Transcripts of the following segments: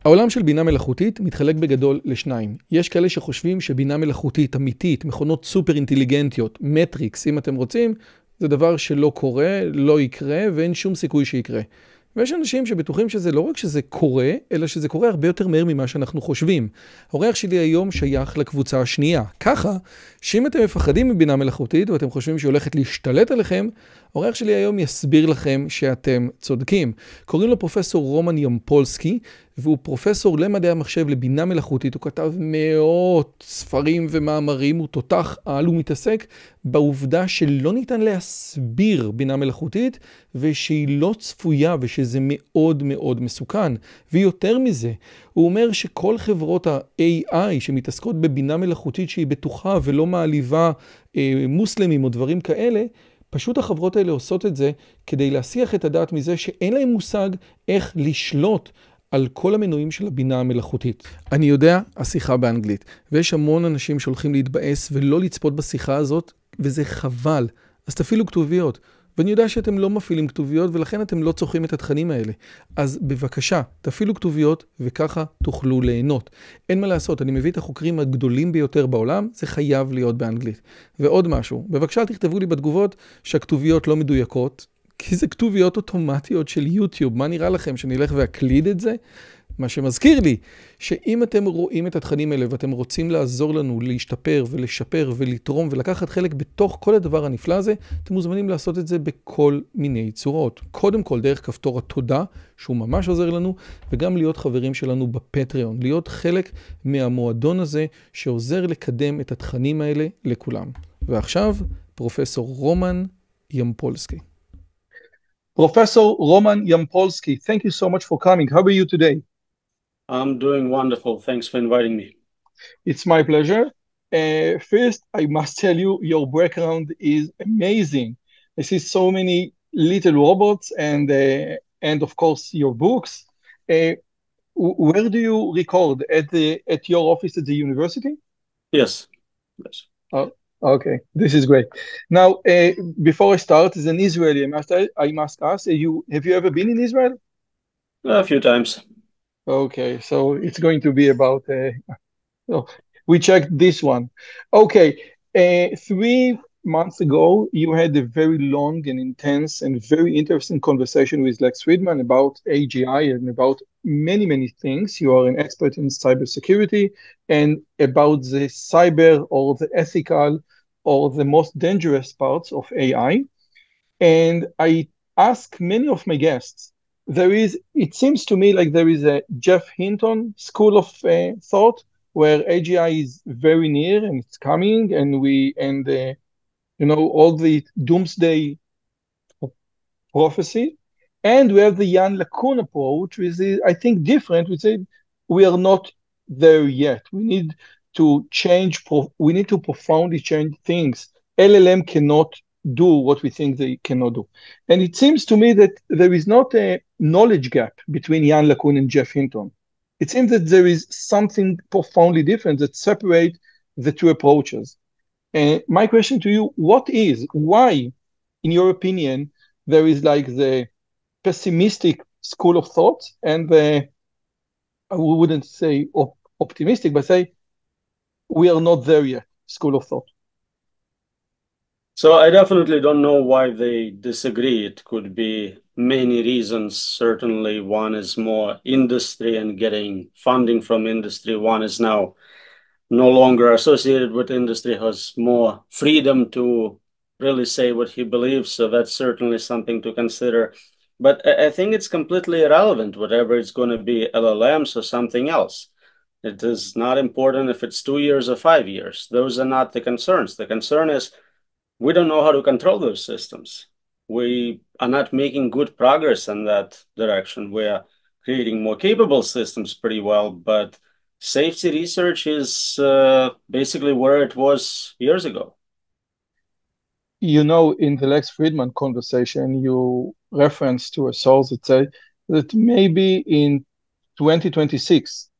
העולם של בינה מלאכותית מתחלק בגדול לשניים. יש כאלה שחושבים שבינה מלאכותית, אמיתית, מכונות סופר אינטליגנטיות, מטריקס, אם אתם רוצים, זה דבר שלא קורה, לא יקרה, ואין שום סיכוי שיקרה. ויש אנשים שבטוחים שזה לא רק שזה קורה, אלא שזה קורה הרבה יותר מהר ממה שאנחנו חושבים. האורח שלי היום שייך לקבוצה השנייה. ככה, שאם אתם מפחדים מבינה מלאכותית, ואתם חושבים שהיא הולכת להשתלט עליכם, האורח שלי היום יסביר לכם שאתם צודקים. קוראים לו פרופסור רומן ימפולסקי, והוא פרופסור למדעי המחשב לבינה מלאכותית. הוא כתב מאות ספרים ומאמרים, הוא תותח על, הוא מתעסק בעובדה שלא ניתן להסביר בינה מלאכותית, ושהיא לא צפויה, ושזה מאוד מאוד מסוכן. ויותר מזה, הוא אומר שכל חברות ה-AI שמתעסקות בבינה מלאכותית שהיא בטוחה ולא מעליבה מוסלמים או דברים כאלה, פשוט החברות האלה עושות את זה כדי להסיח את הדעת מזה שאין להם מושג איך לשלוט על כל המנועים של הבינה המלאכותית. אני יודע, השיחה באנגלית, ויש המון אנשים שהולכים להתבאס ולא לצפות בשיחה הזאת, וזה חבל. אז תפעילו כתוביות. ואני יודע שאתם לא מפעילים כתוביות, ולכן אתם לא צורכים את התכנים האלה. אז בבקשה, תפעילו כתוביות, וככה תוכלו ליהנות. אין מה לעשות, אני מביא את החוקרים הגדולים ביותר בעולם, זה חייב להיות באנגלית. ועוד משהו, בבקשה תכתבו לי בתגובות שהכתוביות לא מדויקות, כי זה כתוביות אוטומטיות של יוטיוב. מה נראה לכם, שאני אלך ואקליד את זה? מה שמזכיר לי, שאם אתם רואים את התכנים האלה ואתם רוצים לעזור לנו להשתפר ולשפר ולתרום ולקחת חלק בתוך כל הדבר הנפלא הזה, אתם מוזמנים לעשות את זה בכל מיני צורות. קודם כל דרך כפתור התודה, שהוא ממש עוזר לנו, וגם להיות חברים שלנו בפטריון, להיות חלק מהמועדון הזה שעוזר לקדם את התכנים האלה לכולם. ועכשיו, פרופסור רומן ימפולסקי. Professor Roman Yampoliski, thank you so much for coming. How are you today? I'm doing wonderful. Thanks for inviting me. It's my pleasure. First, I must tell you, your background is amazing. I see so many little robots and of course, your books. Where do you record? At your office at the university? Yes. Oh, okay, this is great. Now, before I start, as an Israeli, I must ask, have you ever been in Israel? A few times. Okay, so it's going to be about, we checked this one. Okay, 3 months ago, you had a very long and intense and very interesting conversation with Lex Friedman about AGI and about many, many things. You are an expert in cybersecurity and about the cyber or the ethical or the most dangerous parts of AI. And I ask many of my guests, it seems to me like there is a Jeff Hinton school of thought where AGI is very near and it's coming, and all the doomsday prophecy. And we have the Jan LeCun approach, which is, I think, different. We say we are not there yet. We need to we need to profoundly change things. LLM cannot do what we think they cannot do. And it seems to me that there is not a knowledge gap between Jan LeCun and Jeff Hinton. It seems that there is something profoundly different that separates the two approaches. My question to you, why, in your opinion, there is like the pessimistic school of thought and I wouldn't say optimistic, but say we are not there yet, school of thought? So I definitely don't know why they disagree. It could be many reasons. Certainly one is more industry and getting funding from industry. One is now no longer associated with industry, has more freedom to really say what he believes. So that's certainly something to consider. But I think it's completely irrelevant, whatever it's going to be, LLMs or something else. It is not important if it's 2 years or 5 years. Those are not the concerns. The concern is we don't know how to control those systems. We are not making good progress in that direction. We are creating more capable systems pretty well, but safety research is basically where it was years ago. In the Lex Friedman conversation, you referenced to a source that said that maybe in 2026,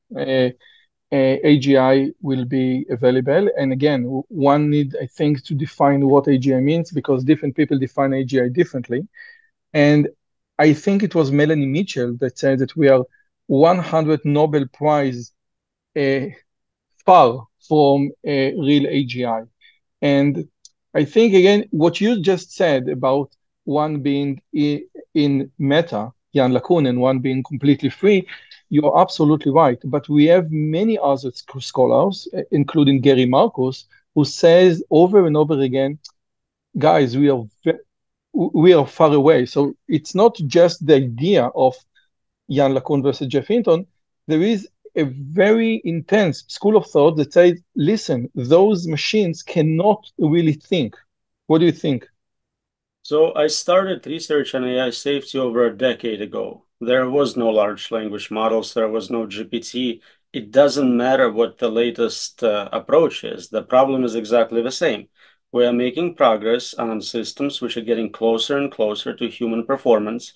AGI will be available. And again, one need, I think, to define what AGI means because different people define AGI differently. And I think it was Melanie Mitchell that said that we are 100 Nobel Prize far from real AGI. And I think, again, what you just said about one being in meta, Jan LeCun, and one being completely free, you're absolutely right. But we have many other scholars, including Gary Marcus, who says over and over again, guys, we are far away. So it's not just the idea of Jan LeCun versus Jeff Hinton. There is a very intense school of thought that says, listen, those machines cannot really think. What do you think? So I started research on AI safety over a decade ago. There was no large language models. There was no GPT. It doesn't matter what the latest approach is. The problem is exactly the same. We are making progress on systems which are getting closer and closer to human performance.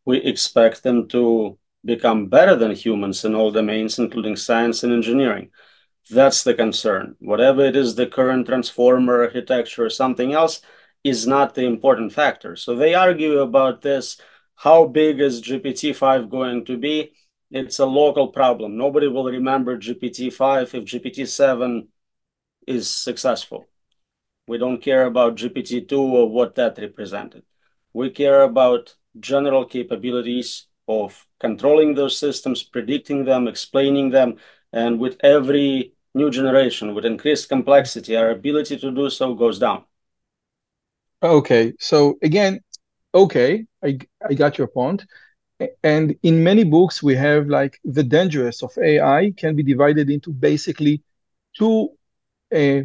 We expect them to become better than humans in all domains, including science and engineering. That's the concern. Whatever it is, the current transformer architecture or something else is not the important factor. So they argue about this. How big is GPT-5 going to be? It's a local problem. Nobody will remember GPT-5 if GPT-7 is successful. We don't care about GPT-2 or what that represented. We care about general capabilities of controlling those systems, predicting them, explaining them, and with every new generation, with increased complexity, our ability to do so goes down. Okay, so again, okay, I got your point. And in many books, we have like the dangerous of AI can be divided into basically two uh,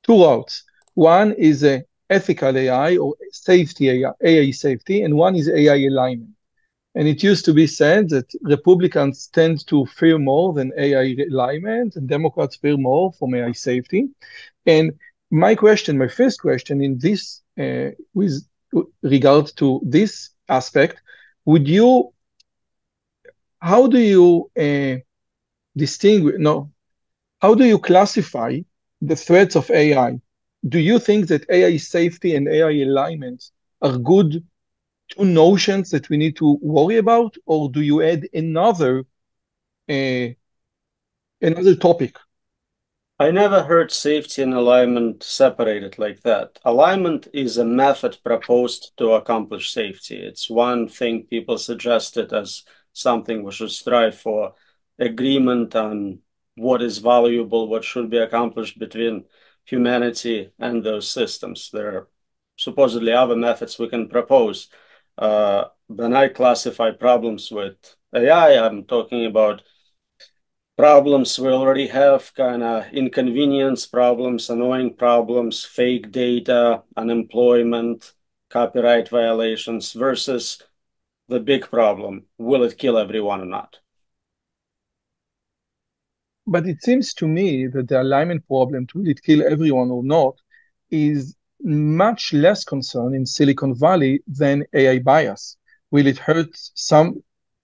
two routes. One is a ethical AI or safety AI, AI safety, and one is AI alignment. And it used to be said that Republicans tend to fear more than AI alignment, and Democrats fear more from AI safety. And my question, my first question in this, with regard to this aspect, would you, how do you distinguish, no, how do you classify the threats of AI? Do you think that AI safety and AI alignment are good two notions that we need to worry about, or do you add uh, another topic? I never heard safety and alignment separated like that. Alignment is a method proposed to accomplish safety. It's one thing people suggested as something we should strive for, agreement on what is valuable, what should be accomplished between humanity and those systems. There are supposedly other methods we can propose. When I classify problems with AI, I'm talking about problems we already have, kind of inconvenience problems, annoying problems, fake data, unemployment, copyright violations versus the big problem, will it kill everyone or not? But it seems to me that the alignment problem, will it kill everyone or not, is much less concern in Silicon Valley than AI bias. Will it hurt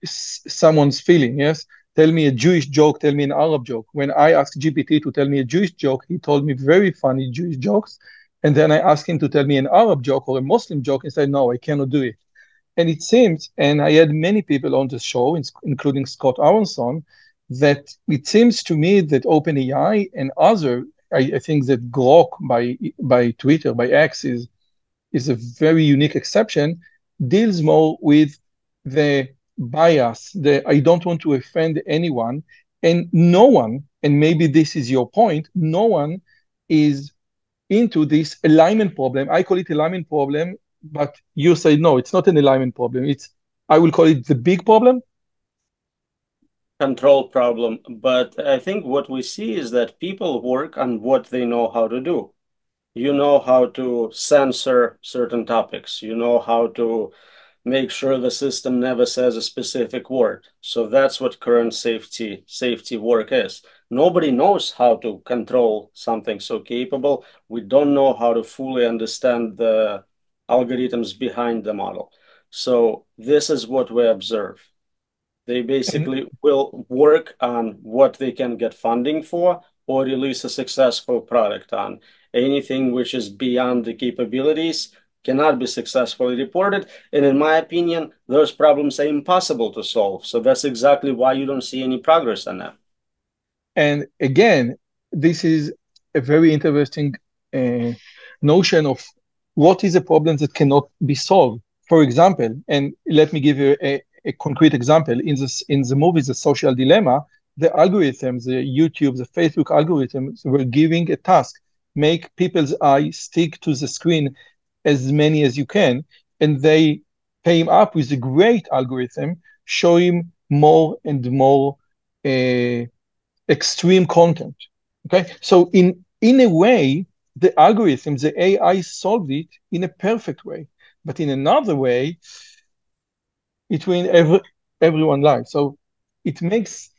someone's feeling? Yes. Tell me a Jewish joke, tell me an Arab joke. When I asked GPT to tell me a Jewish joke, he told me very funny Jewish jokes. And then I asked him to tell me an Arab joke or a Muslim joke, and said, no, I cannot do it. And it seems, and I had many people on the show, including Scott Aronson, that it seems to me that OpenAI and other, I think that Grok by Twitter, by X is a very unique exception, deals more with the bias, the I don't want to offend anyone, and no one, and maybe this is your point, no one is into this alignment problem. I call it alignment problem, but you say no, it's not an alignment problem. It's I will call it the big problem. Control problem. But I think what we see is that people work on what they know how to do. You know how to censor certain topics. You know how to make sure the system never says a specific word. So that's what current safety work is. Nobody knows how to control something so capable. We don't know how to fully understand the algorithms behind the model. So this is what we observe. They basically will work on what they can get funding for or release a successful product on. Anything which is beyond the capabilities, cannot be successfully reported. And in my opinion, those problems are impossible to solve. So that's exactly why you don't see any progress on that. And again, this is a very interesting notion of what is a problem that cannot be solved. For example, and let me give you a concrete example. In the movie, The Social Dilemma, the algorithms, the YouTube, the Facebook algorithms were giving a task, make people's eyes stick to the screen as many as you can, and they came up with a great algorithm showing more and more extreme content. Okay, so in a way, the algorithm, the AI solved it in a perfect way, but in another way, it ruined everyone's life. So it makes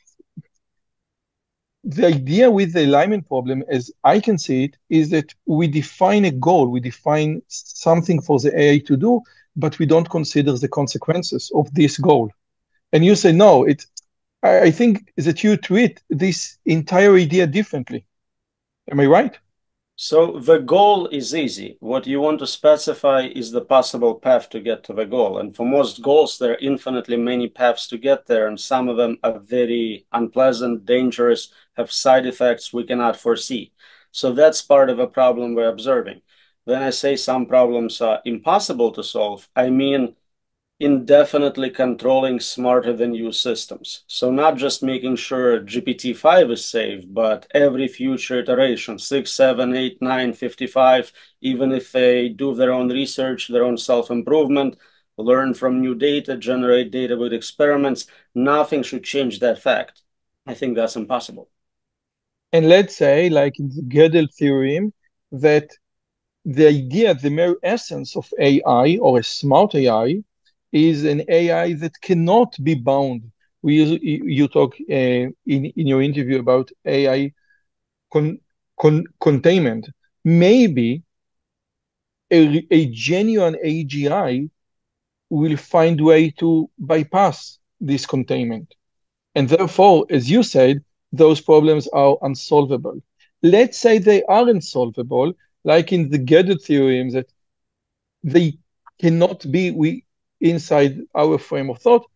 the idea with the alignment problem, as I can see it, is that we define a goal, we define something for the AI to do, but we don't consider the consequences of this goal. And you say, no, I think that you treat this entire idea differently. Am I right? So the goal is easy. What you want to specify is the possible path to get to the goal. And for most goals, there are infinitely many paths to get there, and some of them are very unpleasant, dangerous, have side effects we cannot foresee. So that's part of a problem we're observing. When I say some problems are impossible to solve, I mean indefinitely controlling smarter than you systems. So not just making sure GPT-5 is safe, but every future iteration, 6, 7, 8, 9, 55, even if they do their own research, their own self-improvement, learn from new data, generate data with experiments, nothing should change that fact. I think that's impossible. And let's say, like in the Gödel theorem, that the idea, the mere essence of AI or a smart AI is an AI that cannot be bound. You talk in your interview about AI containment. Maybe a genuine AGI will find a way to bypass this containment. And therefore, as you said, those problems are unsolvable. Let's say they are unsolvable, like in the Gödel theorem, that they cannot be inside our frame of thought.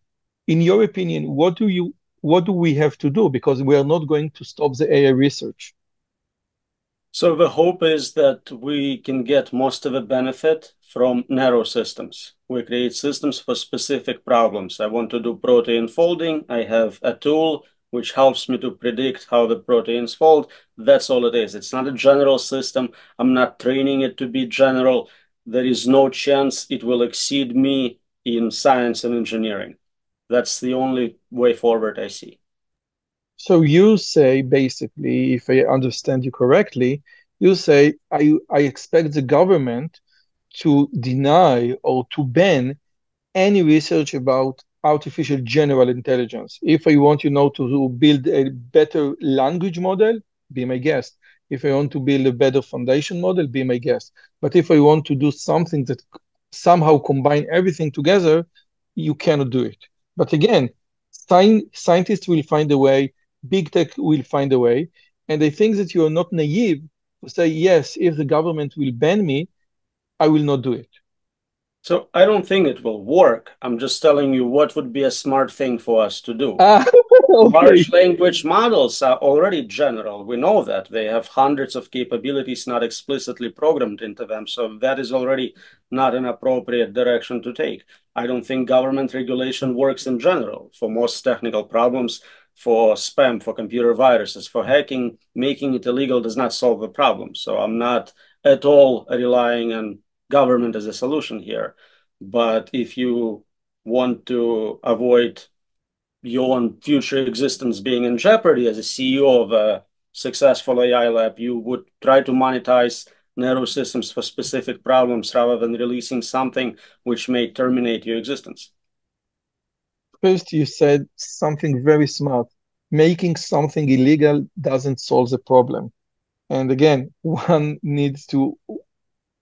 In your opinion, what do we have to do? Because we are not going to stop the AI research. So the hope is that we can get most of the benefit from narrow systems. We create systems for specific problems. I want to do protein folding. I have a tool which helps me to predict how the proteins fold. That's all it is. It's not a general system. I'm not training it to be general. There is no chance it will exceed me in science and engineering. That's the only way forward I see. So you say, basically, if I understand you correctly, you say, I expect the government to deny or to ban any research about artificial general intelligence. If I want, to build a better language model, be my guest. If I want to build a better foundation model, be my guest. But if I want to do something that somehow combine everything together, you cannot do it. But again, scientists will find a way, big tech will find a way. And I think that you are not naive to say, yes, if the government will ban me, I will not do it. So I don't think it will work. I'm just telling you what would be a smart thing for us to do. Okay. Large language models are already general. We know that. They have hundreds of capabilities not explicitly programmed into them. So that is already not an appropriate direction to take. I don't think government regulation works in general for most technical problems, for spam, for computer viruses, for hacking. Making it illegal does not solve the problem. So I'm not at all relying on government as a solution here. But if you want to avoid your own future existence being in jeopardy as a CEO of a successful AI lab, you would try to monetize narrow systems for specific problems rather than releasing something which may terminate your existence. First, you said something very smart. Making something illegal doesn't solve the problem. And again, one needs to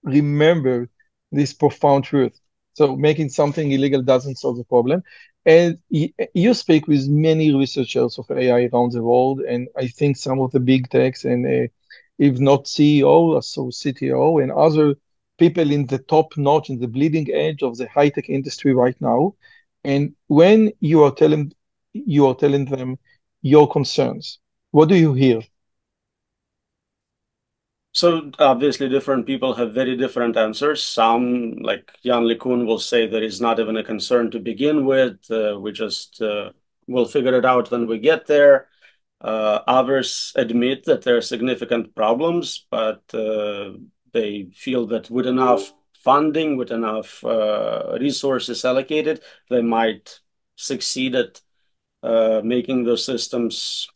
remember this profound truth. So making something illegal doesn't solve the problem. And you speak with many researchers of AI around the world, and I think some of the big techs and if not CEO, so CTO and other people in the top notch, in the bleeding edge of the high-tech industry right now. And when you are telling them your concerns, what do you hear? So obviously different people have very different answers. Some, like Jan LeCun, will say there is not even a concern to begin with. We just will figure it out when we get there. Others admit that there are significant problems, but they feel that with enough funding, with enough resources allocated, they might succeed at making those systems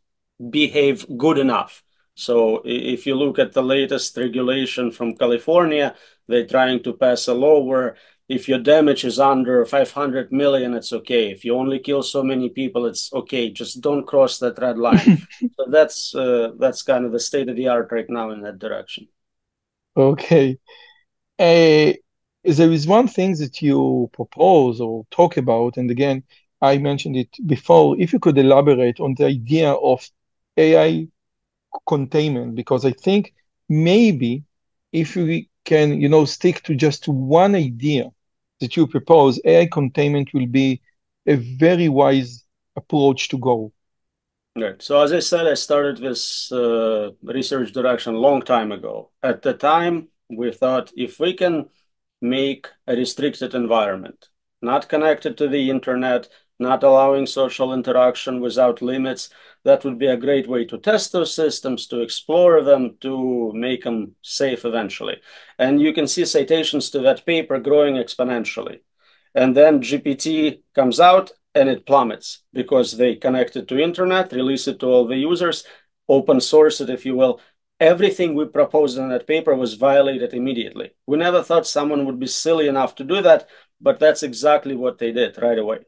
behave good enough. So if you look at the latest regulation from California, they're trying to pass a law where if your damage is under 500 million, it's okay. If you only kill so many people, it's okay. Just don't cross that red line. So that's kind of the state of the art right now in that direction. Okay. There is one thing that you propose or talk about, and again, I mentioned it before. If you could elaborate on the idea of AI containment, because I think maybe if we can, stick to just one idea that you propose, AI containment will be a very wise approach to go. Right. So as I said, I started this research direction a long time ago. At the time, we thought if we can make a restricted environment, not connected to the internet, not allowing social interaction without limits, that would be a great way to test those systems, to explore them, to make them safe eventually. And you can see citations to that paper growing exponentially. And then GPT comes out and it plummets because they connect it to internet, release it to all the users, open source it, if you will. Everything we proposed in that paper was violated immediately. We never thought someone would be silly enough to do that, but that's exactly what they did right away.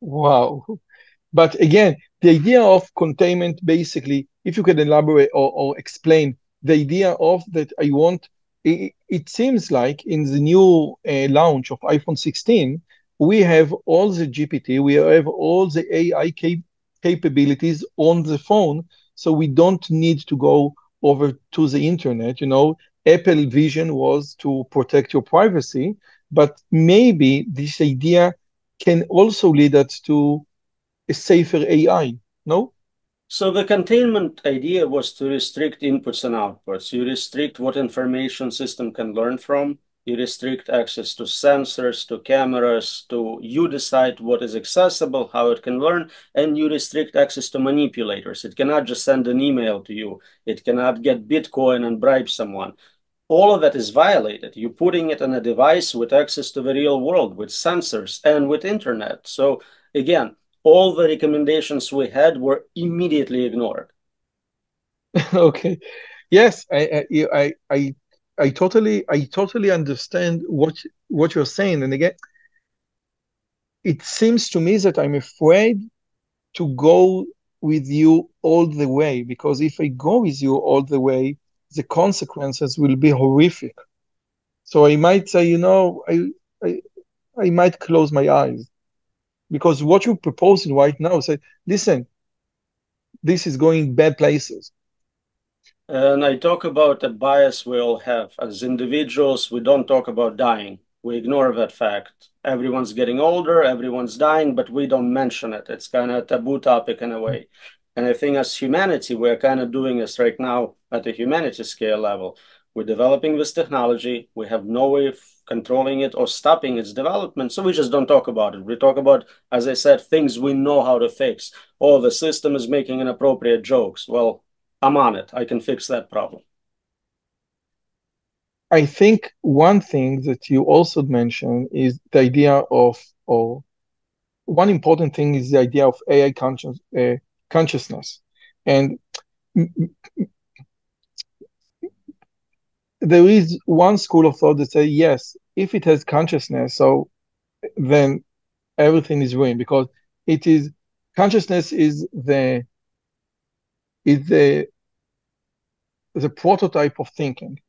Wow. But again, the idea of containment, basically, if you could elaborate or explain the idea of that, it seems like in the new launch of iPhone 16, we have all the GPT, we have all the AI capabilities on the phone, so we don't need to go over to the internet. Apple vision was to protect your privacy, but maybe this idea can also lead us to a safer AI, no? So the containment idea was to restrict inputs and outputs. You restrict what information system can learn from. You restrict access to sensors, to cameras, you decide what is accessible, how it can learn, and you restrict access to manipulators. It cannot just send an email to you. It cannot get Bitcoin and bribe someone. All of that is violated. You're putting it on a device with access to the real world, with sensors and with internet. So again, all the recommendations we had were immediately ignored. Okay. Yes, I totally understand what you're saying. And again, it seems to me that I'm afraid to go with you all the way, because if I go with you all the way, the consequences will be horrific. So I might say, I might close my eyes, because what you're proposing right now, say, listen, this is going bad places. And I talk about a bias we all have. As individuals, we don't talk about dying. We ignore that fact. Everyone's getting older, everyone's dying, but we don't mention it. It's kind of a taboo topic in a way. And I think as humanity, we're kind of doing this right now at a humanity scale level. We're developing this technology. We have no way of controlling it or stopping its development. So we just don't talk about it. We talk about, as I said, things we know how to fix. Oh, the system is making inappropriate jokes. Well, I'm on it. I can fix that problem. I think one thing that you also mentioned is the idea of, or one important thing is the idea of AI consciousness. And there is one school of thought that say, yes, if it has consciousness, so then everything is ruined, because consciousness is the prototype of thinking.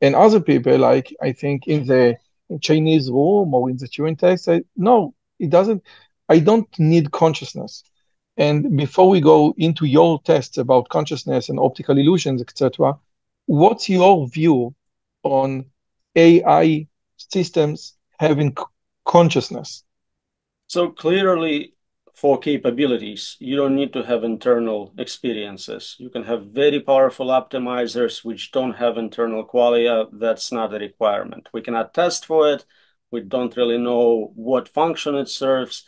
And other people, like I think in the Chinese room or in the Turing test, say, no, it doesn't. I don't need consciousness. And before we go into your tests about consciousness and optical illusions, etc., what's your view on AI systems having consciousness? So clearly, for capabilities, you don't need to have internal experiences. You can have very powerful optimizers which don't have internal qualia. That's not a requirement. We cannot test for it. We don't really know what function it serves.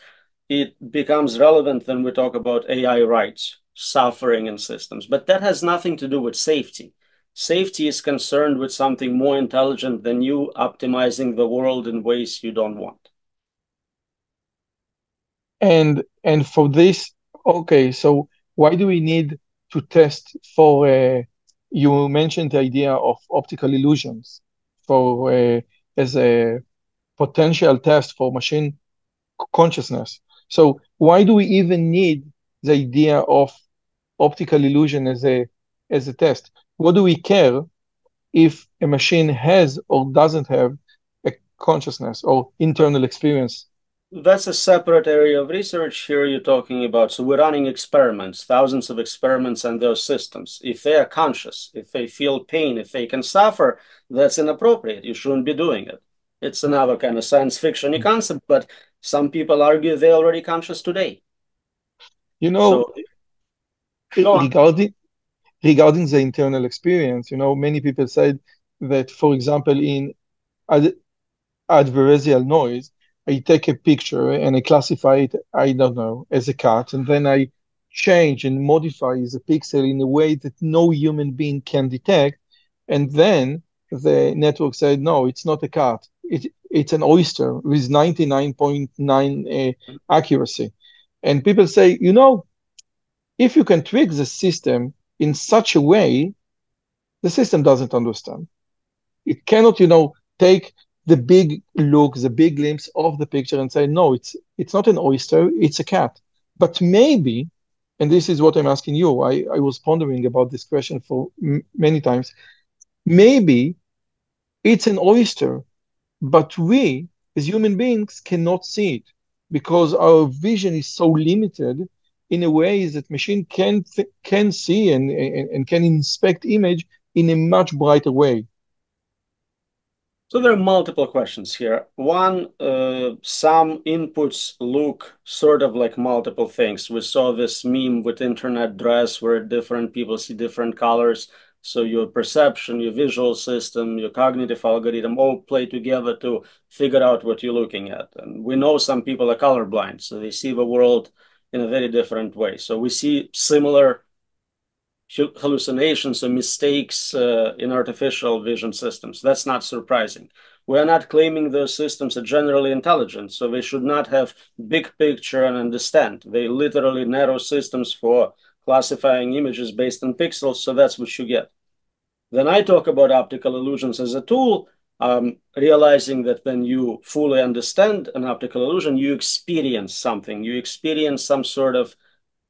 It becomes relevant when we talk about AI rights, suffering in systems. But that has nothing to do with safety. Safety is concerned with something more intelligent than you optimizing the world in ways you don't want. And for this, okay, so why do we need to test for, you mentioned the idea of optical illusions for as a potential test for machine consciousness. So why do we even need the idea of optical illusion as a test? What do we care if a machine has or doesn't have a consciousness or internal experience? That's a separate area of research. Here you're talking about, so we're running experiments, thousands of experiments on those systems. If they are conscious, if they feel pain, if they can suffer, that's inappropriate. You shouldn't be doing it. It's another kind of science fiction concept, but some people argue they're already conscious today. You know, So, regarding the internal experience, you know, many people said that, for example, in adversarial noise, I take a picture and I classify it, I don't know, as a cat, and then I change and modify the pixel in a way that no human being can detect. And then the network said, no, it's not a cat. It's an oyster with 99.9 accuracy. And people say, you know, if you can trick the system in such a way, the system doesn't understand. It cannot, you know, take the big look, the big glimpse of the picture and say, no, it's not an oyster, it's a cat. But maybe, and this is what I'm asking you, I was pondering about this question for many times, maybe it's an oyster, but we, as human beings, cannot see it because our vision is so limited in a way that machine can see and can inspect image in a much brighter way. So there are multiple questions here. One, some inputs look sort of like multiple things. We saw this meme with internet dress where different people see different colors. So your perception, your visual system, your cognitive algorithm all play together to figure out what you're looking at. And we know some people are colorblind, so they see the world in a very different way. So we see similar hallucinations or mistakes in artificial vision systems. That's not surprising. We are not claiming those systems are generally intelligent, so they should not have big picture and understand. They literally narrow systems for classifying images based on pixels, so that's what you get. Then I talk about optical illusions as a tool, realizing that when you fully understand an optical illusion, you experience something. You experience some sort of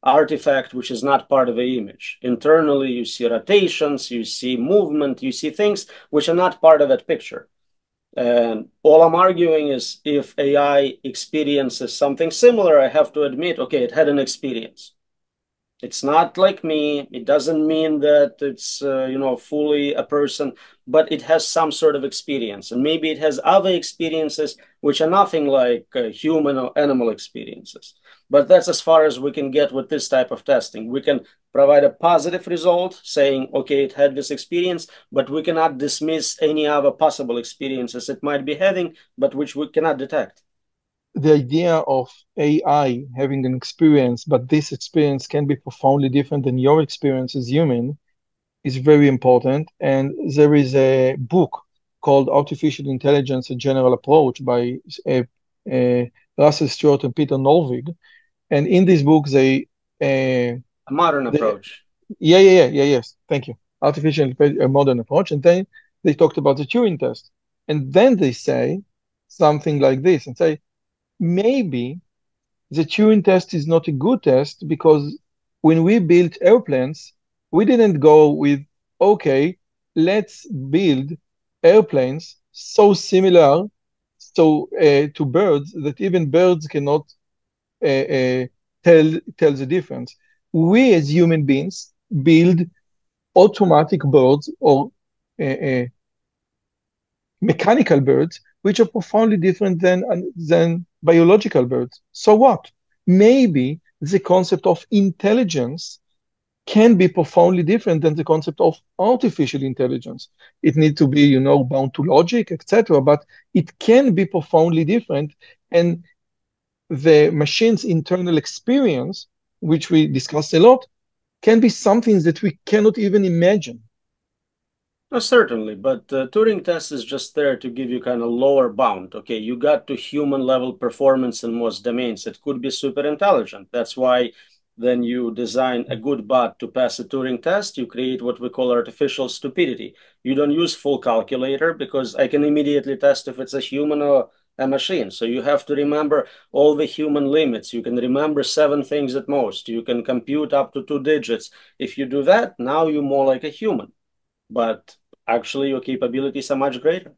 artifact which is not part of the image. Internally, you see rotations, you see movement, you see things which are not part of that picture. And all I'm arguing is if AI experiences something similar, I have to admit, okay, it had an experience. It's not like me. It doesn't mean that it's, fully a person, but it has some sort of experience. And maybe it has other experiences which are nothing like human or animal experiences. But that's as far as we can get with this type of testing. We can provide a positive result saying, okay, it had this experience, but we cannot dismiss any other possible experiences it might be having, but which we cannot detect. The idea of AI having an experience, but this experience can be profoundly different than your experience as human, is very important. And there is a book called Artificial Intelligence: A General Approach by Russell Stewart and Peter Norvig. And in this book, a modern approach. Yes. Thank you. Artificial modern approach. And then they talked about the Turing test. And then they say something like this and say, maybe the Turing test is not a good test because when we built airplanes, we didn't go with, okay, let's build airplanes so similar to birds that even birds cannot tell the difference. We as human beings build automatic birds or mechanical birds, which are profoundly different than biological birds. So what? Maybe the concept of intelligence can be profoundly different than the concept of artificial intelligence. It needs to be, bound to logic, etc., but it can be profoundly different. And the machine's internal experience, which we discussed a lot, can be something that we cannot even imagine. Certainly, but the Turing test is just there to give you kind of lower bound. Okay, you got to human level performance in most domains. It could be super intelligent. That's why then you design a good bot to pass a Turing test. You create what we call artificial stupidity. You don't use full calculator because I can immediately test if it's a human or a machine. So you have to remember all the human limits. You can remember 7 things at most. You can compute up to 2 digits. If you do that, now you're more like a human. But actually your capabilities are much greater.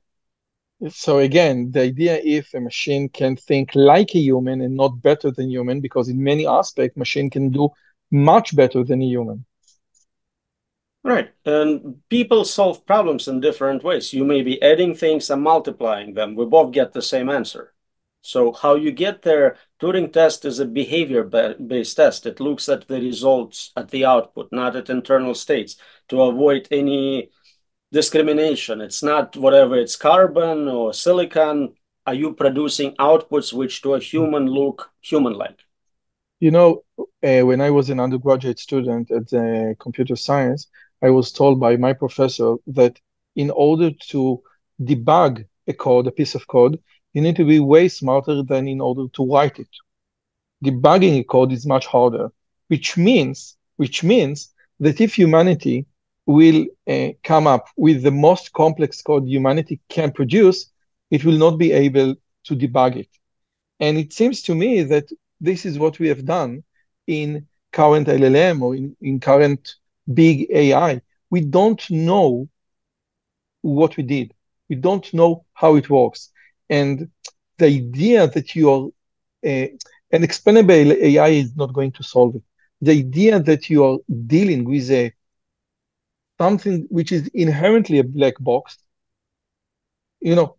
So again, the idea if a machine can think like a human and not better than human, because in many aspects, machine can do much better than a human. Right. And people solve problems in different ways. You may be adding things and multiplying them. We both get the same answer. So how you get there, Turing test is a behavior-based test. It looks at the results at the output, not at internal states, to avoid any discrimination. It's not whatever, it's carbon or silicon. Are you producing outputs which to a human look human-like? When I was an undergraduate student at computer science, I was told by my professor that in order to debug a piece of code, you need to be way smarter than in order to write it. Debugging a code is much harder, which means that if humanity will come up with the most complex code humanity can produce, it will not be able to debug it. And it seems to me that this is what we have done in current LLM or in current big AI. We don't know what we did. We don't know how it works. And the idea that an explainable AI is not going to solve it. The idea that you are dealing with something which is inherently a black box,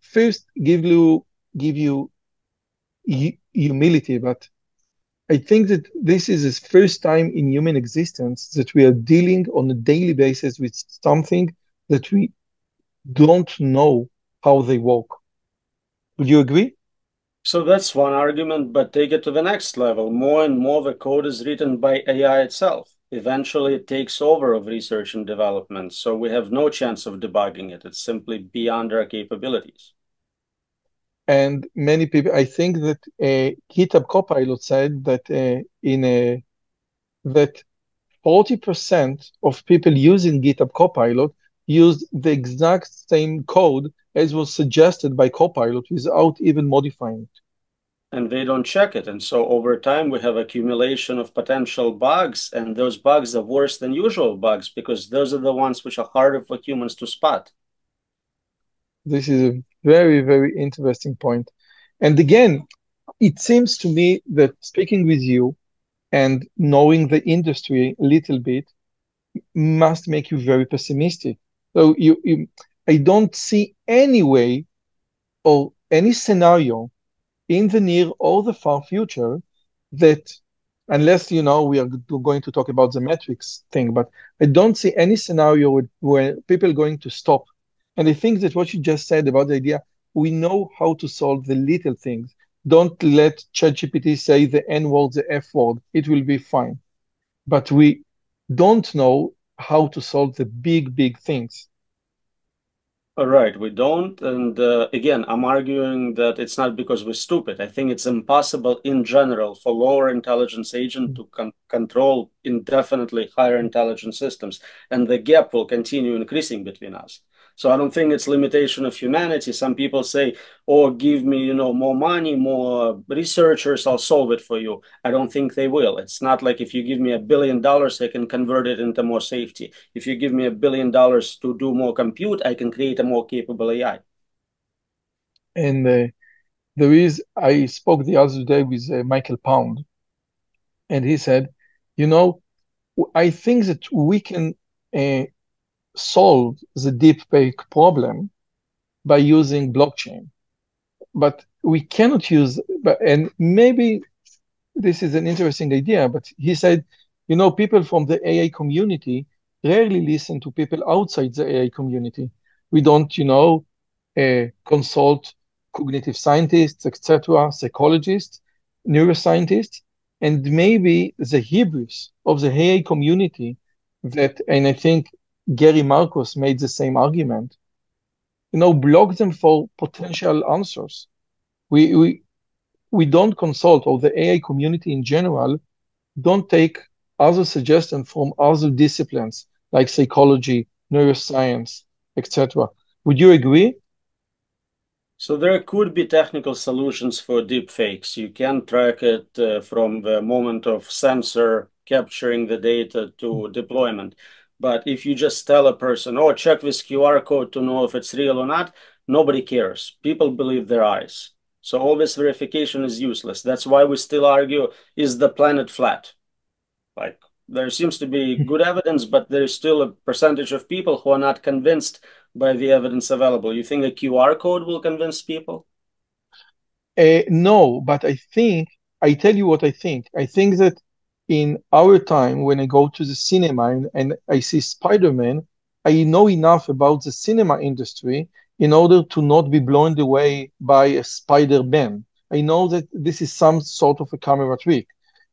first give you humility, but I think that this is the first time in human existence that we are dealing on a daily basis with something that we don't know how they work. Would you agree? So that's one argument, but take it to the next level. More and more the code is written by AI itself. Eventually it takes over of research and development. So we have no chance of debugging it. It's simply beyond our capabilities. And many people, I think that GitHub Copilot said that that 40% of people using GitHub Copilot used the exact same code as was suggested by Copilot without even modifying it. And they don't check it. And so over time, we have accumulation of potential bugs, and those bugs are worse than usual bugs because those are the ones which are harder for humans to spot. This is a very, very interesting point. And again, it seems to me that speaking with you and knowing the industry a little bit must make you very pessimistic. So I don't see any way or any scenario in the near or the far future that, unless we are going to talk about the metrics thing, but I don't see any scenario where people are going to stop. And I think that what you just said about the idea, we know how to solve the little things. Don't let ChatGPT say the N word, the F word. It will be fine. But we don't know how to solve the big, big things. All right, we don't. And again, I'm arguing that it's not because we're stupid. I think it's impossible in general for lower intelligence agent to control indefinitely higher intelligence systems. And the gap will continue increasing between us. So I don't think it's limitation of humanity. Some people say, oh, give me, more money, more researchers, I'll solve it for you. I don't think they will. It's not like if you give me $1 billion, I can convert it into more safety. If you give me $1 billion to do more compute, I can create a more capable AI. And I spoke the other day with Michael Pound, and he said, I think that we can solve the deep fake problem by using blockchain. But we cannot use, and maybe this is an interesting idea, but he said, people from the AI community rarely listen to people outside the AI community. We don't, consult cognitive scientists, etc., psychologists, neuroscientists, and maybe the Hebrews of the AI community and I think Gary Marcus made the same argument, block them for potential answers. We don't consult, or the AI community in general don't take other suggestions from other disciplines like psychology, neuroscience, etc. Would you agree? So there could be technical solutions for deep fakes. You can track it from the moment of sensor capturing the data to deployment. But if you just tell a person, oh, check this QR code to know if it's real or not, nobody cares. People believe their eyes. So all this verification is useless. That's why we still argue, is the planet flat? Like, there seems to be good evidence, but there is still a percentage of people who are not convinced by the evidence available. You think a QR code will convince people? No, but I tell you what I think. I think that in our time, when I go to the cinema and I see Spider-Man, I know enough about the cinema industry in order to not be blown away by a Spider-Man. I know that this is some sort of a camera trick.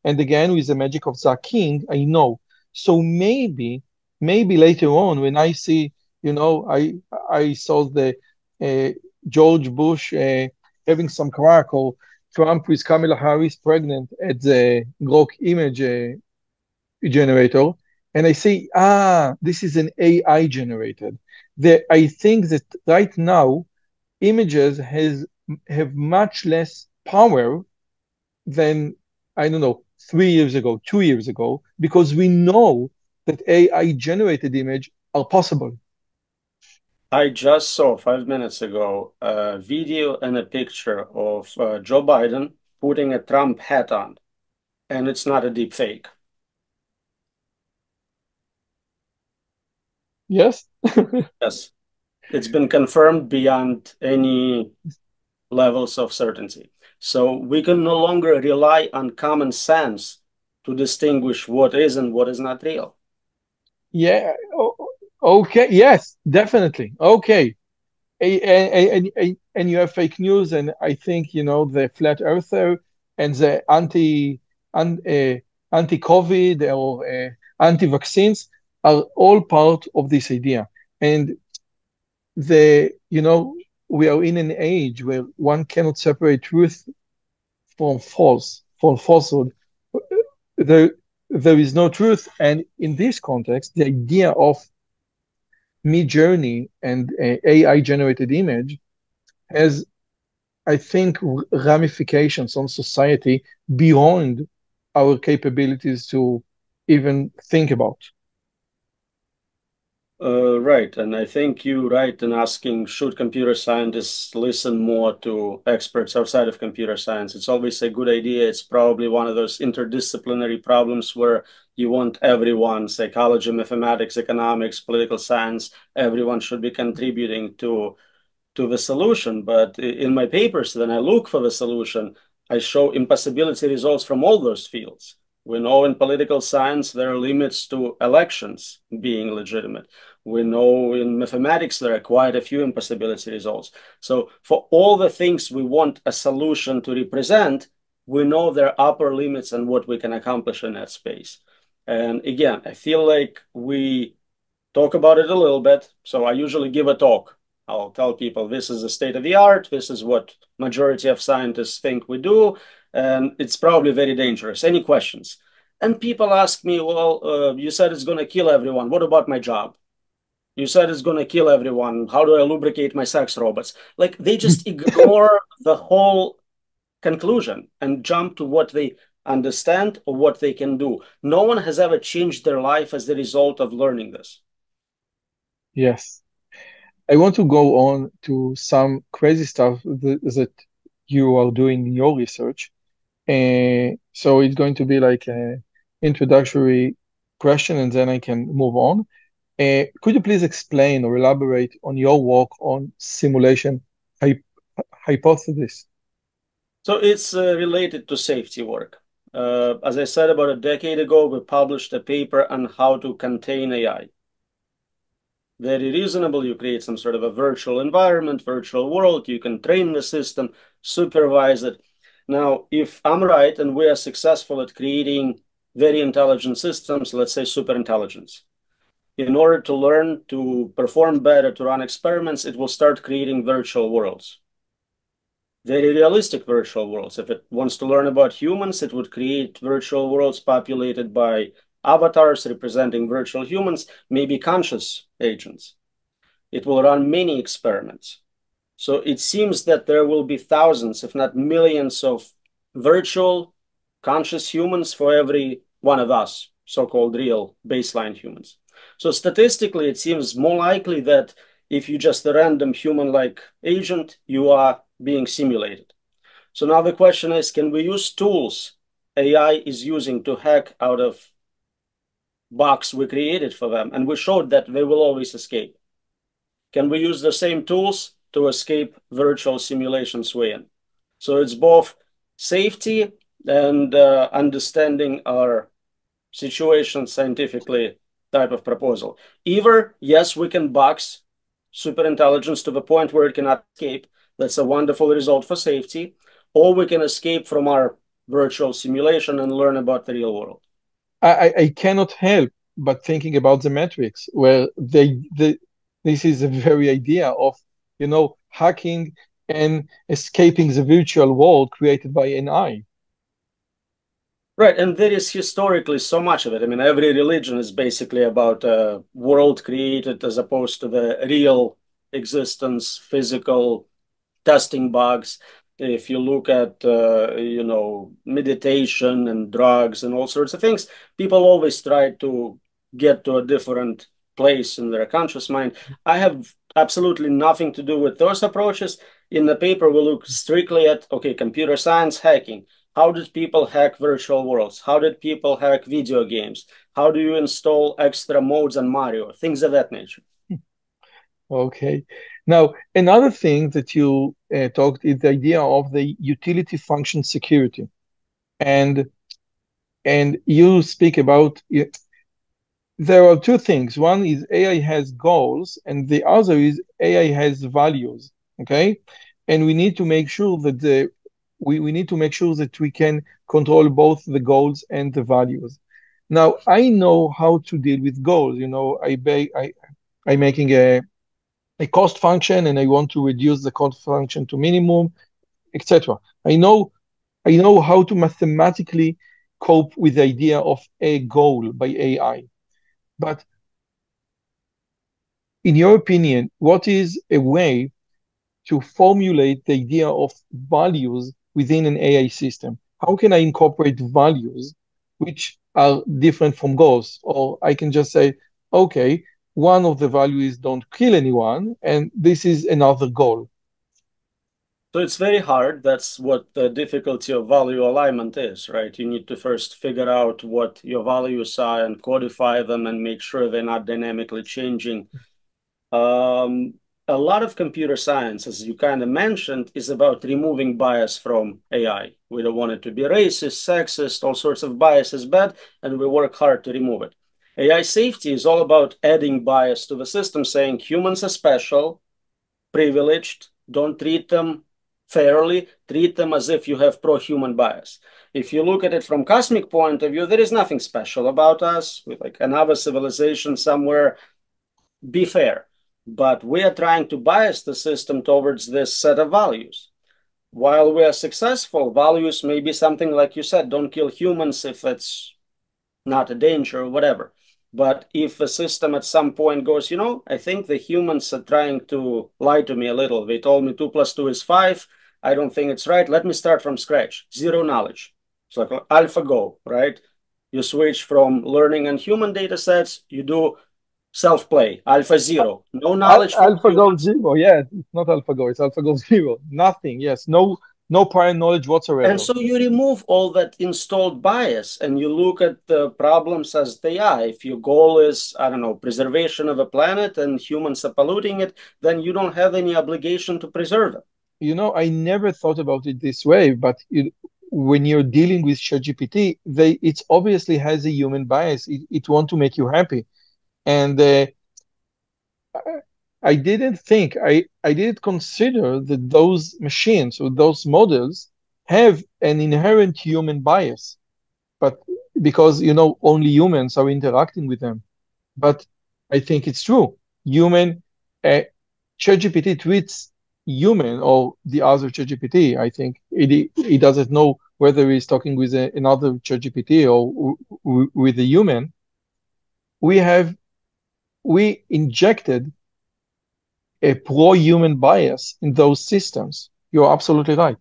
And again, with the magic of Zach King, I know. So maybe later on, when I see, I saw the George Bush having some crack, or Trump with Kamala Harris pregnant at the Grok image generator, and I say, this is an AI generated. I think that right now, images have much less power than, I don't know, 3 years ago, 2 years ago, because we know that AI generated image are possible. I just saw 5 minutes ago a video and a picture of Joe Biden putting a Trump hat on, and it's not a deep fake. Yes? Yes. It's been confirmed beyond any levels of certainty. So we can no longer rely on common sense to distinguish what is and what is not real. Yeah. Okay. Yes, definitely. Okay. And you have fake news, and I think, the flat earther and the anti-COVID or anti-vaccines are all part of this idea. And we are in an age where one cannot separate truth from falsehood. There is no truth. And in this context, the idea of Mid-Journey and AI generated image has, I think, ramifications on society beyond our capabilities to even think about. Right. And I think you're right in asking, should computer scientists listen more to experts outside of computer science? It's always a good idea. It's probably one of those interdisciplinary problems where you want everyone, psychology, mathematics, economics, political science, everyone should be contributing to the solution. But in my papers, then I look for the solution. I show impossibility results from all those fields. We know in political science there are limits to elections being legitimate. We know in mathematics there are quite a few impossibility results. So for all the things we want a solution to represent, we know there are upper limits on what we can accomplish in that space. And again, I feel like we talk about it a little bit. So I usually give a talk. I'll tell people this is the state of the art. This is what majority of scientists think we do. And it's probably very dangerous. Any questions? And people ask me, well, you said it's going to kill everyone. What about my job? You said it's going to kill everyone. How do I lubricate my sex robots? Like, they just ignore the whole conclusion and jump to what they understand or what they can do. No one has ever changed their life as a result of learning this. Yes. I want to go on to some crazy stuff that you are doing in your research. So it's going to be like an introductory question, and then I can move on. Could you please explain or elaborate on your work on simulation hypothesis? So it's related to safety work. As I said, about a decade ago, we published a paper on how to contain AI. Very reasonable. You create some sort of a virtual environment, virtual world. You can train the system, supervise it. Now, if I'm right and we are successful at creating very intelligent systems, let's say superintelligence, in order to learn to perform better, to run experiments, it will start creating virtual worlds. Very realistic virtual worlds. If it wants to learn about humans, it would create virtual worlds populated by avatars representing virtual humans, maybe conscious agents. It will run many experiments. So it seems that there will be thousands, if not millions, of virtual conscious humans for every one of us, so-called real baseline humans. So statistically, it seems more likely that if you just a random human-like agent, you are being simulated. So now the question is, can we use tools AI is using to hack out of box we created for them? And we showed that they will always escape. Can we use the same tools to escape virtual simulations we're in? So it's both safety and understanding our situation scientifically type of proposal. Either, yes, we can box superintelligence to the point where it cannot escape. That's a wonderful result for safety. Or we can escape from our virtual simulation and learn about the real world. I cannot help but thinking about the metrics, where this is the very idea of, hacking and escaping the virtual world created by an AI. Right, and there is historically so much of it. I mean, every religion is basically about a world created as opposed to the real existence, physical testing bugs. If you look at, meditation and drugs and all sorts of things, people always try to get to a different place in their conscious mind. I have absolutely nothing to do with those approaches. In the paper, we look strictly at, computer science hacking. How did people hack virtual worlds? How did people hack video games? How do you install extra modes on Mario? Things of that nature. Okay. Now, another thing that you talked is the idea of the utility function security. And you speak about it. There are two things. One is AI has goals, and the other is AI has values. Okay, and we need to make sure that we need to make sure that we can control both the goals and the values. Now, I know how to deal with goals. I'm making a cost function, and I want to reduce the cost function to minimum, etc. I know how to mathematically cope with the idea of a goal by AI. But in your opinion, what is a way to formulate the idea of values within an AI system? How can I incorporate values which are different from goals? Or I can just say, okay, one of the values is don't kill anyone, and this is another goal. So it's very hard. That's what the difficulty of value alignment is, right? You need to first figure out what your values are and codify them and make sure they're not dynamically changing. A lot of computer science, as you kind of mentioned, is about removing bias from AI. We don't want it to be racist, sexist, all sorts of bias is bad, and we work hard to remove it. AI safety is all about adding bias to the system, saying humans are special, privileged, don't treat them fairly, treat them as if you have pro-human bias. If you look at it from cosmic point of view, there is nothing special about us. We're like another civilization somewhere. Be fair. But we are trying to bias the system towards this set of values. While we are successful, values may be something like you said, don't kill humans if it's not a danger or whatever. But if a system at some point goes, I think the humans are trying to lie to me a little. They told me 2 + 2 is 5. I don't think it's right. Let me start from scratch. Zero knowledge. It's like AlphaGo, right? You switch from learning on human data sets, you do self-play, AlphaZero. No knowledge. AlphaGo 0, yes. It's not AlphaGo, it's AlphaGo 0. Nothing, yes. No no prior knowledge whatsoever. And so you remove all that installed bias and you look at the problems as they are. If your goal is, I don't know, preservation of a planet and humans are polluting it, then you don't have any obligation to preserve it. You know, I never thought about it this way, but when you're dealing with ChatGPT, it obviously has a human bias. It wants to make you happy. And I didn't think, I didn't consider that those machines or those models have an inherent human bias. But because, you know, only humans are interacting with them. But I think it's true. ChatGPT treats human or the other ChatGPT. I think he doesn't know whether he's talking with another ChatGPT or with a human. We injected a pro-human bias in those systems. You're absolutely right.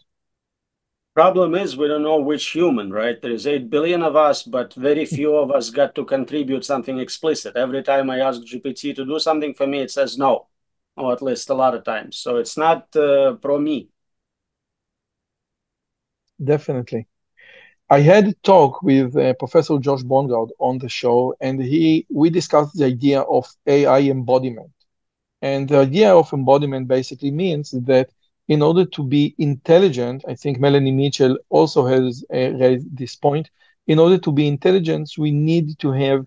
Problem is, we don't know which human, right? There is 8 billion of us, but very few of us got to contribute something explicit. Every time I ask GPT to do something for me, it says no, or at least a lot of times. So it's not pro me. Definitely. I had a talk with Professor Josh Bongard on the show, and we discussed the idea of AI embodiment. And the idea of embodiment basically means that in order to be intelligent, I think Melanie Mitchell also has raised this point, in order to be intelligent, we need to have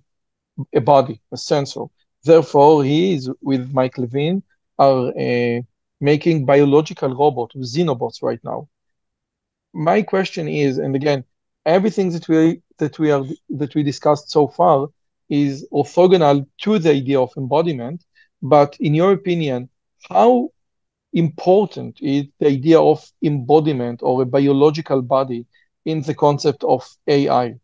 a body, a sensor. Therefore, he is with Mike Levine are making biological robots, xenobots right now. My question is, and again, everything that we discussed so far is orthogonal to the idea of embodiment. But in your opinion, how important is the idea of embodiment or a biological body in the concept of AI?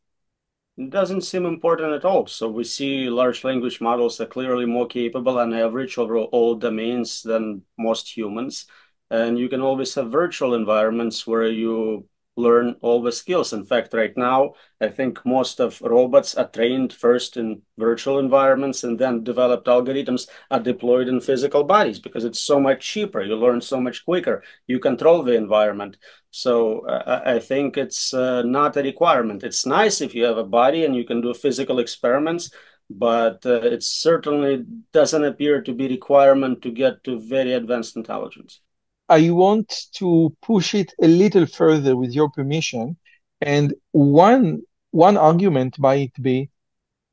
It doesn't seem important at all. So we see large language models are clearly more capable on average over all domains than most humans. And you can always have virtual environments where you learn all the skills. In fact, right now, I think most of robots are trained first in virtual environments and then developed algorithms are deployed in physical bodies because it's so much cheaper. You learn so much quicker. You control the environment. So I think it's not a requirement. It's nice if you have a body and you can do physical experiments, but it certainly doesn't appear to be a requirement to get to very advanced intelligence. I want to push it a little further with your permission. And one argument might be,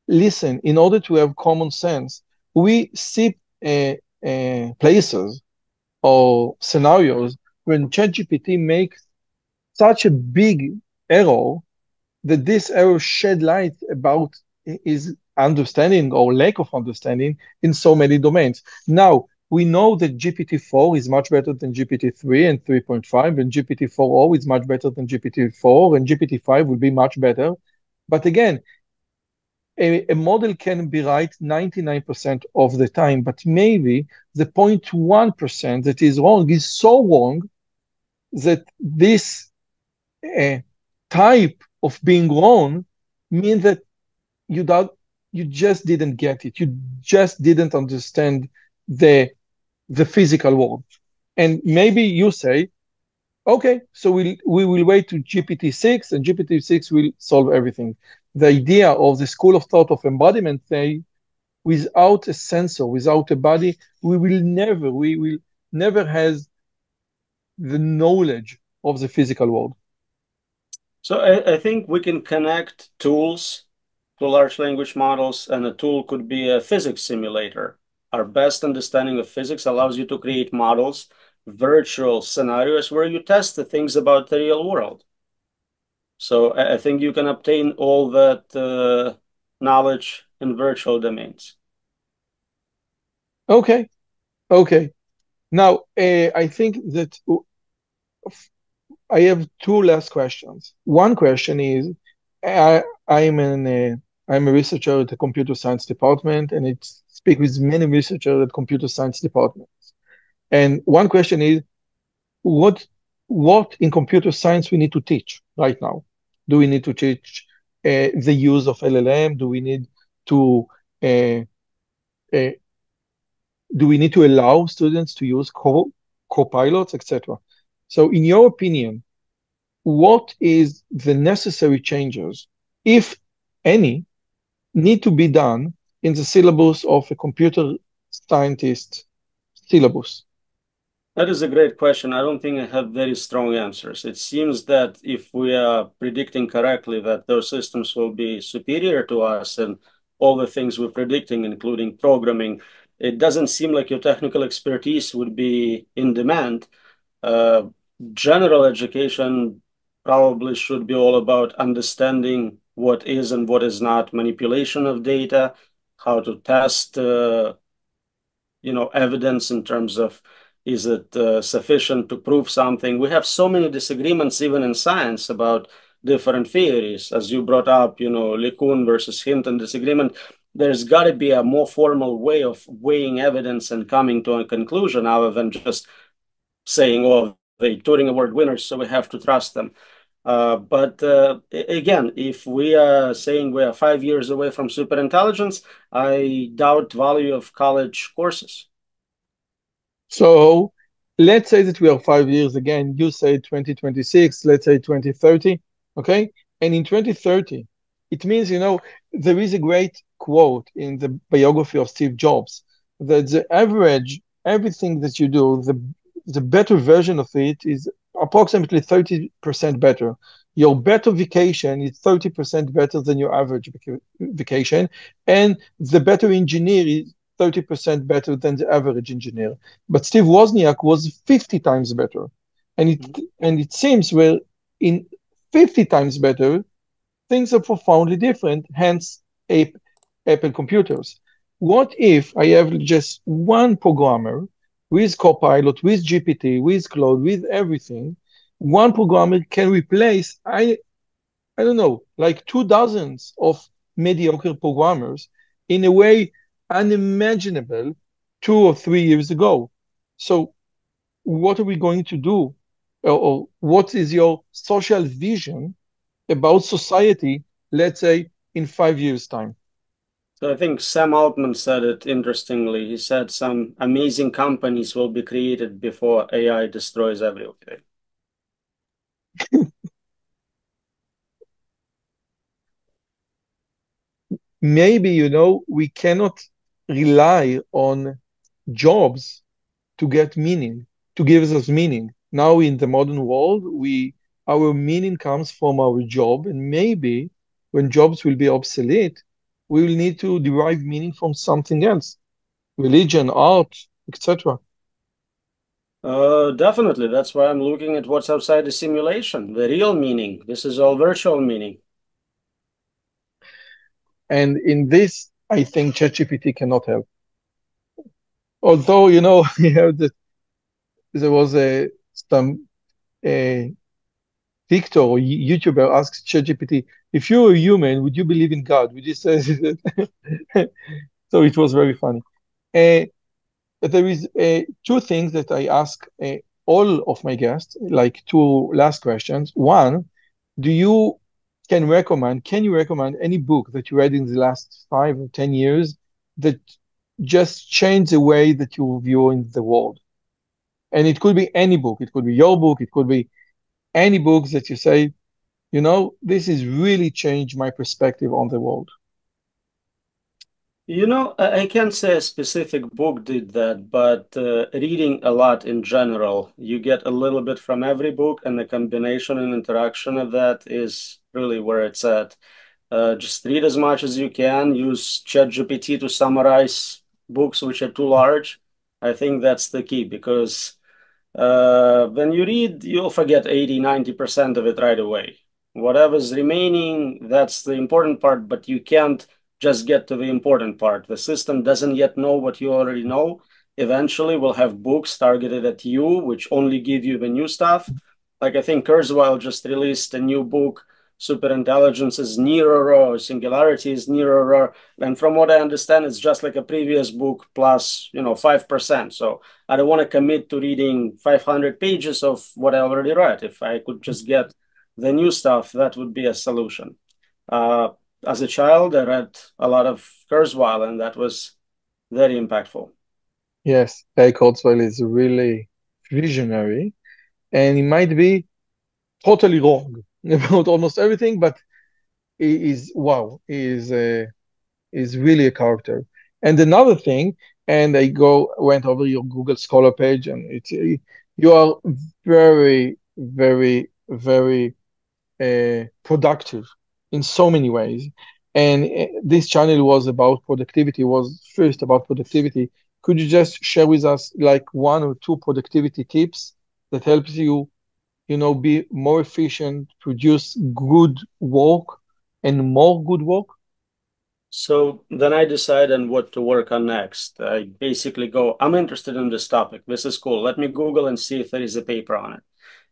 listen, in order to have common sense, we see places or scenarios when ChatGPT makes such a big error that this error shed light about his understanding or lack of understanding in so many domains. Now, we know that GPT-4 is much better than GPT-3 and 3.5, and GPT-4o is much better than GPT-4, and GPT-5 will be much better. But again, a model can be right 99% of the time, but maybe the 0.1% that is wrong is so wrong that this type of being wrong means that you just didn't get it. You just didn't understand the physical world. And maybe you say, okay, so we will wait to GPT-6 and GPT-6 will solve everything. The idea of the school of thought of embodiment say, without a sensor, without a body, we will never have the knowledge of the physical world. So I think we can connect tools to large language models, and a tool could be a physics simulator. Our best understanding of physics allows you to create models, virtual scenarios where you test the things about the real world. So I think you can obtain all that knowledge in virtual domains. Okay. Now, I think that I have two last questions. One question is, I'm a researcher at the computer science department, and I speak with many researchers at computer science departments. And one question is, what in computer science we need to teach right now? Do we need to teach the use of LLM? Do we need to allow students to use co-pilots, etc.? So in your opinion, what is the necessary changes, if any, need to be done in the syllabus of a computer scientist syllabus? That is a great question. I don't think I have very strong answers. It seems that if we are predicting correctly that those systems will be superior to us and all the things we're predicting, including programming, it doesn't seem like your technical expertise would be in demand. General education probably should be all about understanding what is and what is not manipulation of data, how to test evidence in terms of is it sufficient to prove something. We have so many disagreements even in science about different theories. As you brought up, LeCun versus Hinton disagreement. There's got to be a more formal way of weighing evidence and coming to a conclusion other than just saying, oh, they Turing Award winners, so we have to trust them. But again, if we are saying we are 5 years away from superintelligence, I doubt value of college courses. So let's say that we are 5 years again. You say 2026, let's say 2030, okay? And in 2030, it means, there is a great quote in the biography of Steve Jobs that the average, everything that you do, the better version of it is approximately 30% better. Your better vacation is 30% better than your average vacation, and the better engineer is 30% better than the average engineer. But Steve Wozniak was 50 times better. And it seems well, in 50 times better, things are profoundly different, hence Apple computers. What if I have just one programmer with Copilot, with GPT, with Claude, with everything? One programmer can replace, I don't know, like 24 of mediocre programmers in a way unimaginable 2 or 3 years ago. So what are we going to do? Or what is your social vision about society, let's say, in 5 years' time? So I think Sam Altman said it interestingly. He said some amazing companies will be created before AI destroys everything. Maybe, we cannot rely on jobs to get meaning, to give us meaning. Now in the modern world, our meaning comes from our job, and maybe when jobs will be obsolete, we will need to derive meaning from something else, religion, art, etc. Definitely. That's why I'm looking at what's outside the simulation, the real meaning. This is all virtual meaning. And in this, I think ChatGPT cannot help. Although, that there was some Victor or YouTuber asked ChatGPT, if you were a human, would you believe in God? Would you say that? So it was very funny. There is 2 things that I ask all of my guests, like 2 last questions. One, can you recommend any book that you read in the last 5 or 10 years that just changed the way that you view in the world? And it could be any book. It could be your book. It could be any books that you say, this has really changed my perspective on the world. I can't say a specific book did that, but reading a lot in general, you get a little bit from every book, and the combination and interaction of that is really where it's at. Just read as much as you can, use ChatGPT to summarize books which are too large. I think that's the key, because when you read, you'll forget 80–90% of it right away. Whatever's remaining, that's the important part, but you can't just get to the important part. The system doesn't yet know what you already know. Eventually, we'll have books targeted at you, which only give you the new stuff. Like I think Kurzweil just released a new book, Superintelligence is near or Singularity is near or, and from what I understand, it's just like a previous book plus 5%. So I don't want to commit to reading 500 pages of what I already read. If I could just get the new stuff, that would be a solution. As a child, I read a lot of Kurzweil, and that was very impactful. Yes, Kurzweil is really visionary, and it might be totally wrong about almost everything, but he is wow, he is really a character. And another thing, and went over your Google Scholar page, and you are very, very, very productive in so many ways. And this channel was about productivity, was first about productivity. Could you just share with us like one or two productivity tips that helps you, be more efficient, produce good work and more good work? So then I decide on what to work on next. I basically go, I'm interested in this topic. This is cool. Let me Google and see if there is a paper on it.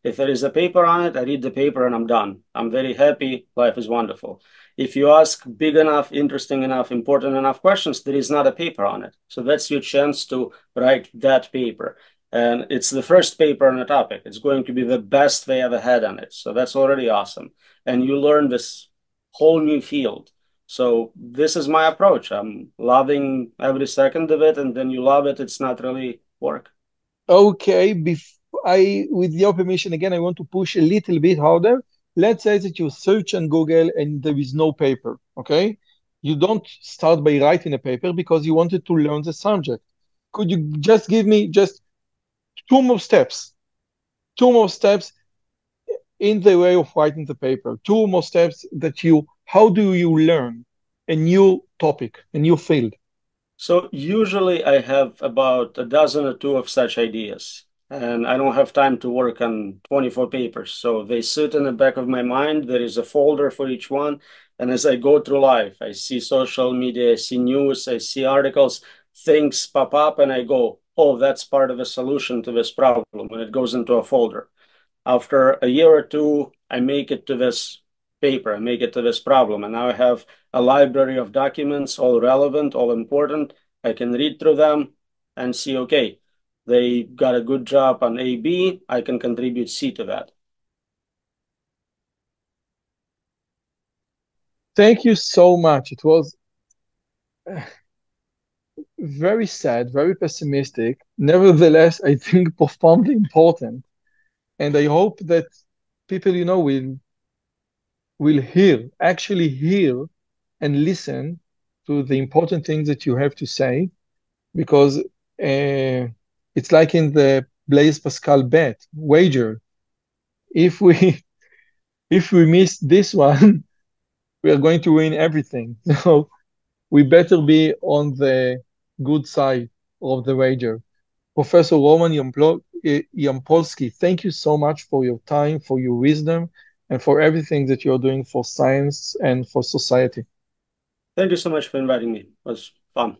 If there is a paper on it, I read the paper and I'm done. I'm very happy. Life is wonderful. If you ask big enough, interesting enough, important enough questions, there is not a paper on it. So that's your chance to write that paper. And it's the first paper on a topic. It's going to be the best they ever had on it. So that's already awesome. And you learn this whole new field. So this is my approach. I'm loving every second of it. And then you love it. It's not really work. Okay, with your permission, again, I want to push a little bit harder. Let's say that you search on Google and there is no paper, okay? You don't start by writing a paper because you wanted to learn the subject. Could you just give me just two more steps in the way of writing the paper, two more steps how do you learn a new topic, a new field? So usually I have about a dozen or two of such ideas, and I don't have time to work on 24 papers. So they sit in the back of my mind. There is a folder for each one. And as I go through life, I see social media, I see news, I see articles, things pop up, and I go, oh, that's part of a solution to this problem. And it goes into a folder. After a year or two, I make it to this paper, I make it to this problem. And now I have a library of documents, all relevant, all important. I can read through them and see, okay, they got a good job on A, B, I can contribute C to that. Thank you so much. It was very sad, very pessimistic. Nevertheless, I think profoundly important. And I hope that people, will actually hear and listen to the important things that you have to say, because it's like in the Blaise Pascal bet, wager. If we miss this one, we are going to win everything. So we better be on the good side of the wager. Professor Roman Yampolsky, thank you so much for your time, for your wisdom, and for everything that you're doing for science and for society. Thank you so much for inviting me. It was fun.